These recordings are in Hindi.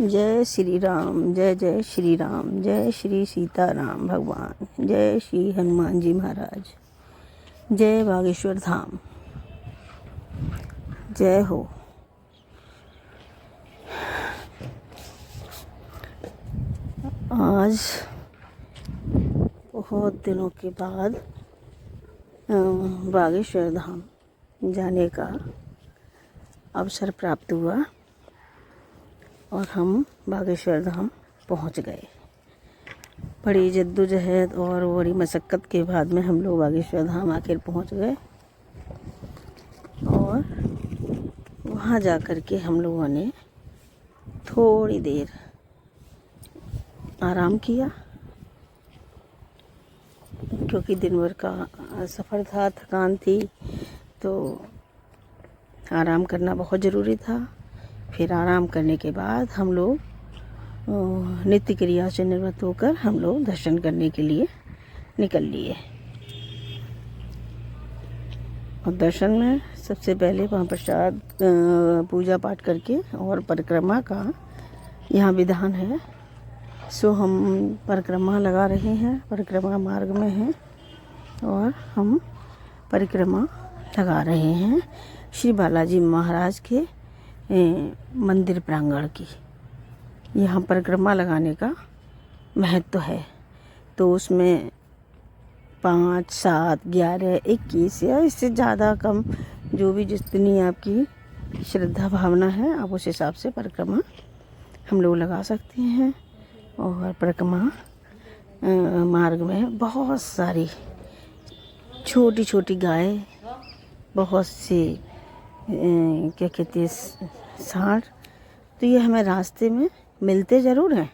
जय श्री राम, जय जय श्री राम, जय श्री सीताराम भगवान, जय श्री हनुमान जी महाराज, जय बागेश्वर धाम, जय हो। आज बहुत दिनों के बाद बागेश्वर धाम जाने का अवसर प्राप्त हुआ और हम बागेश्वर धाम पहुंच गए। बड़ी जद्दोजहद और बड़ी मशक्क़त के बाद में हम लोग बागेश्वर धाम आखिर पहुंच गए और वहां जा कर के हम लोगों ने थोड़ी देर आराम किया, क्योंकि दिन भर का सफ़र था, थकान थी, तो आराम करना बहुत ज़रूरी था। फिर आराम करने के बाद हम लोग नित्य क्रिया से निवृत्त होकर हम लोग दर्शन करने के लिए निकल लिए। और दर्शन में सबसे पहले वहाँ प्रसाद पूजा पाठ करके और परिक्रमा का यहाँ विधान है, सो हम परिक्रमा लगा रहे हैं, परिक्रमा मार्ग में हैं और हम परिक्रमा लगा रहे हैं श्री बालाजी महाराज के मंदिर प्रांगण की। यहाँ परिक्रमा लगाने का महत्व है, तो उसमें 5, 7, 11, 21 या इससे ज़्यादा कम जो भी जितनी आपकी श्रद्धा भावना है आप उस हिसाब से परिक्रमा हम लोग लगा सकते हैं। और परिक्रमा मार्ग में बहुत सारी छोटी छोटी गाय, बहुत से क्या कहते हैं सांड, तो ये हमें रास्ते में मिलते ज़रूर हैं,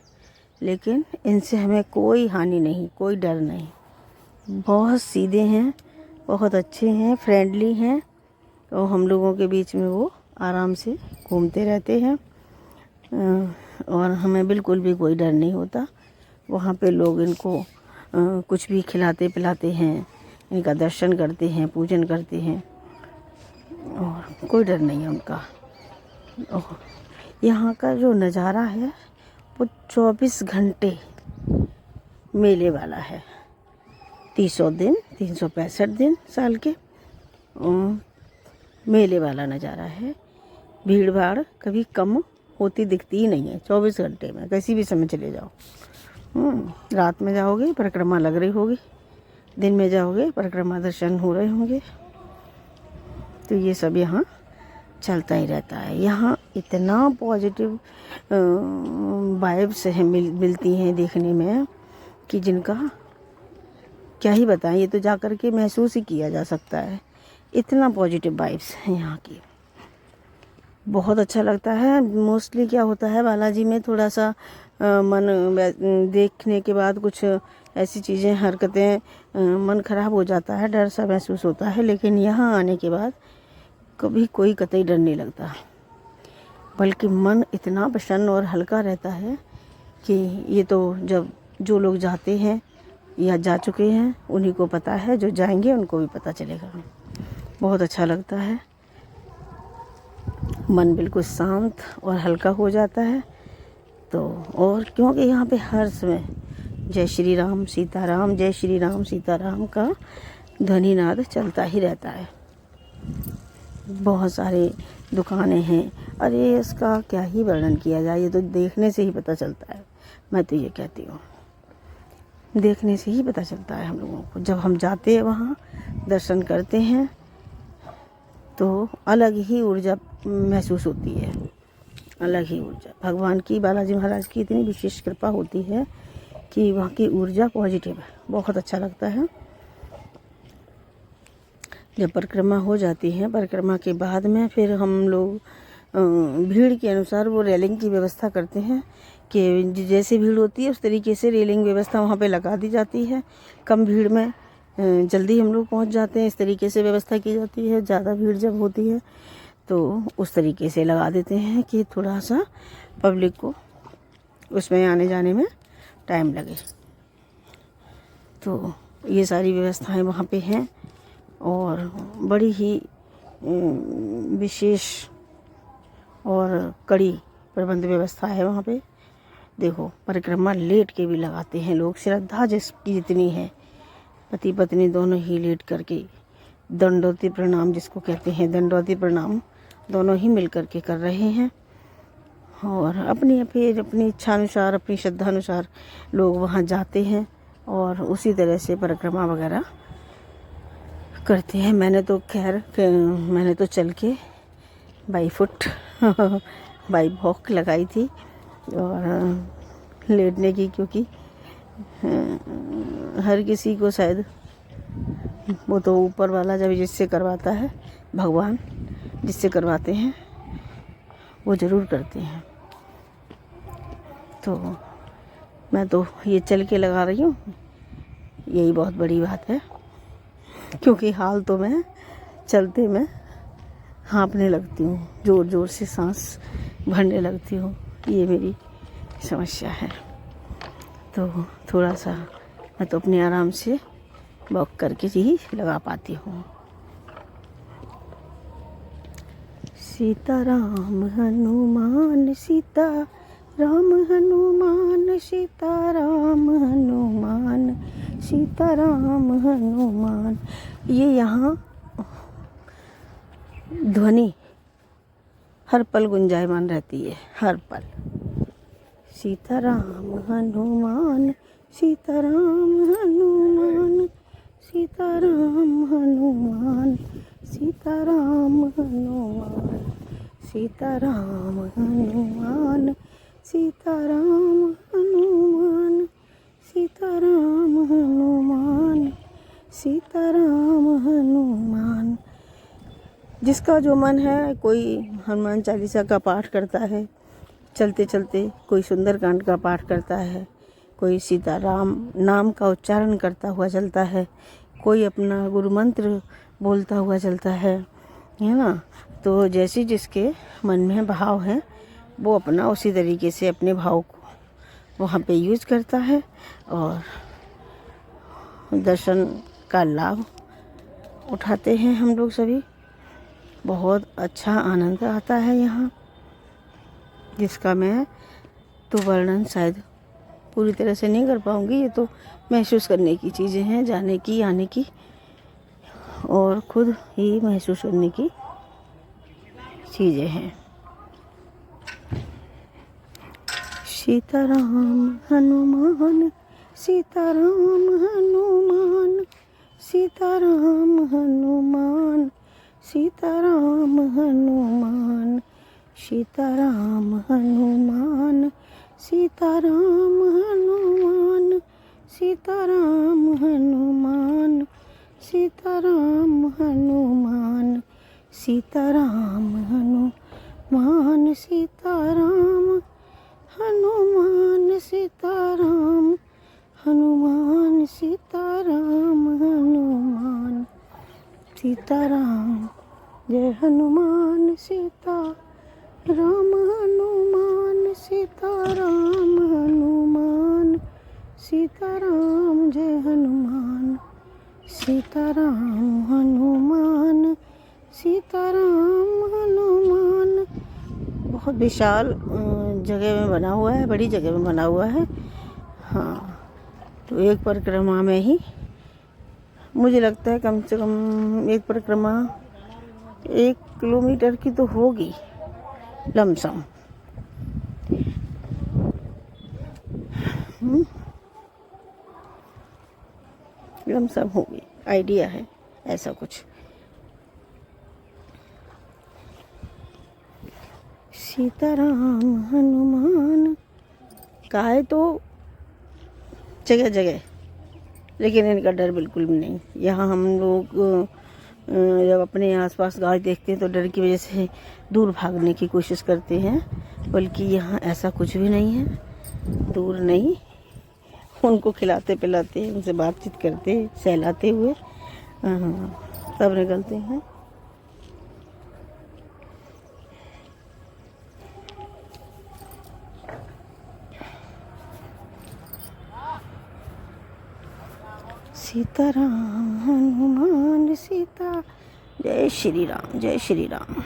लेकिन इनसे हमें कोई हानि नहीं, कोई डर नहीं। बहुत सीधे हैं, बहुत अच्छे हैं, फ्रेंडली हैं और हम लोगों के बीच में वो आराम से घूमते रहते हैं और हमें बिल्कुल भी कोई डर नहीं होता। वहाँ पे लोग इनको कुछ भी खिलाते पिलाते हैं, इनका दर्शन करते हैं, पूजन करते हैं और कोई डर नहीं है उनका। यहाँ का जो नज़ारा है वो 24 घंटे मेले वाला है। 300 दिन, 365 दिन साल के मेले वाला नज़ारा है। भीड़ भाड़ कभी कम होती दिखती ही नहीं है। 24 घंटे में किसी भी समय चले जाओ, रात में जाओगे परिक्रमा लग रही होगी, दिन में जाओगे परिक्रमा दर्शन हो रहे होंगे। तो ये सब यहाँ चलता ही रहता है। यहाँ इतना पॉजिटिव वाइब्स हैं मिलती हैं देखने में कि जिनका क्या ही बताएं, ये तो जा कर के महसूस ही किया जा सकता है। इतना पॉजिटिव वाइब्स हैं यहाँ की, बहुत अच्छा लगता है। मोस्टली क्या होता है बालाजी में थोड़ा सा मन देखने के बाद कुछ ऐसी चीज़ें हरकतें मन खराब हो जाता है, डर सा महसूस होता है, लेकिन यहाँ आने के बाद कभी कोई कतई डर नहीं लगता, बल्कि मन इतना प्रसन्न और हल्का रहता है कि ये तो जब जो लोग जाते हैं या जा चुके हैं उन्हीं को पता है, जो जाएंगे उनको भी पता चलेगा। बहुत अच्छा लगता है, मन बिल्कुल शांत और हल्का हो जाता है। तो और क्योंकि यहाँ पे हर समय जय श्री राम सीताराम, जय श्री राम सीताराम का ध्वनि नाद चलता ही रहता है। बहुत सारे दुकानें हैं, अरे इसका क्या ही वर्णन किया जाए, ये तो देखने से ही पता चलता है। मैं तो ये कहती हूँ देखने से ही पता चलता है हम लोगों को। जब हम जाते हैं वहाँ दर्शन करते हैं तो अलग ही ऊर्जा महसूस होती है, अलग ही ऊर्जा। भगवान की, बालाजी महाराज की इतनी विशेष कृपा होती है कि वहाँ की ऊर्जा पॉजिटिव है, बहुत अच्छा लगता है। जब परिक्रमा हो जाती है, परिक्रमा के बाद में फिर हम लोग भीड़ के अनुसार वो रेलिंग की व्यवस्था करते हैं कि जैसे भीड़ होती है उस तरीके से रेलिंग व्यवस्था वहाँ पे लगा दी जाती है। कम भीड़ में जल्दी हम लोग पहुँच जाते हैं, इस तरीके से व्यवस्था की जाती है। ज़्यादा भीड़ जब होती है तो उस तरीके से लगा देते हैं कि थोड़ा सा पब्लिक को उसमें आने जाने में टाइम लगे। तो ये सारी व्यवस्थाएं वहाँ पे हैं और बड़ी ही विशेष और कड़ी प्रबंध व्यवस्था है वहाँ पे। देखो परिक्रमा लेट के भी लगाते हैं लोग, श्रद्धा जिसकी जितनी है। पति पत्नी दोनों ही लेट करके दंडोती प्रणाम जिसको कहते हैं, दंडोती प्रणाम दोनों ही मिल करके कर रहे हैं। और अपनी इच्छानुसार, अपनी श्रद्धानुसार लोग वहाँ जाते हैं और उसी तरह से परिक्रमा वगैरह करते हैं। मैंने तो चल के बाई फुट बाई वॉक लगाई थी और लेटने की, क्योंकि हर किसी को शायद, वो तो ऊपर वाला जब जिससे करवाता है, भगवान जिससे करवाते हैं वो ज़रूर करते हैं। तो मैं तो ये चल के लगा रही हूँ, यही बहुत बड़ी बात है, क्योंकि हाल तो मैं चलते में हाँफने लगती हूँ, ज़ोर ज़ोर से सांस भरने लगती हूँ। ये मेरी समस्या है। तो थोड़ा सा मैं तो अपने आराम से वॉक करके ही लगा पाती हूँ। सीताराम हनुमान सीताराम हनुमान सीताराम हनुमान सीताराम हनुमान। ये यहाँ ध्वनि हर पल गुंजायमान रहती है, हर पल। सीताराम हनुमान सीताराम हनुमान सीताराम हनुमान सीताराम हनुमान सीताराम हनुमान सीताराम हनुमान सीताराम हनुमान सीताराम हनुमान। जिसका जो मन है, कोई हनुमान चालीसा का पाठ करता है चलते चलते, कोई सुंदरकांड का पाठ करता है, कोई सीताराम नाम का उच्चारण करता हुआ चलता है, कोई अपना गुरु मंत्र बोलता हुआ चलता है ना। तो जैसे जिसके मन में भाव है वो अपना उसी तरीके से अपने भाव को वहाँ पे यूज़ करता है और दर्शन का लाभ उठाते हैं हम लोग सभी। बहुत अच्छा आनंद आता है यहाँ, जिसका मैं तो वर्णन शायद पूरी तरह से नहीं कर पाऊँगी। ये तो महसूस करने की चीज़ें हैं, जाने की, आने की और खुद ही महसूस करने की चीज़ें हैं। सीताराम हनुमान सीताराम हनुमान सीताराम हनुमान सीताराम हनुमान सीताराम हनुमान सीताराम हनुमान सीताराम हनुमान सीताराम हनुमान सीताराम हनुमान सीताराम हनुमान सीताराम हनुमान सीताराम हनुमान सीताराम। जय हनुमान सीता राम हनुमान सीताराम हनुमान सीताराम। जय हनुमान सीताराम हनुमान सीताराम हनुमान। बहुत विशाल जगह में बना हुआ है, बड़ी जगह में बना हुआ है। हाँ, तो एक परिक्रमा में ही मुझे लगता है कम से कम एक परिक्रमा 1 किलोमीटर की तो होगी लमसम। लमसम होगी, आइडिया है ऐसा कुछ। सीताराम हनुमान का है तो जगह जगह, लेकिन इनका डर बिल्कुल भी नहीं। यहाँ हम लोग जब अपने आसपास गाय देखते हैं तो डर की वजह से दूर भागने की कोशिश करते हैं, बल्कि यहाँ ऐसा कुछ भी नहीं है। दूर नहीं, उनको खिलाते पिलाते, उनसे बातचीत करते, सहलाते हुए तब निकलते हैं। सीताराम हनुमान सीता। जय श्री राम, जय श्री राम।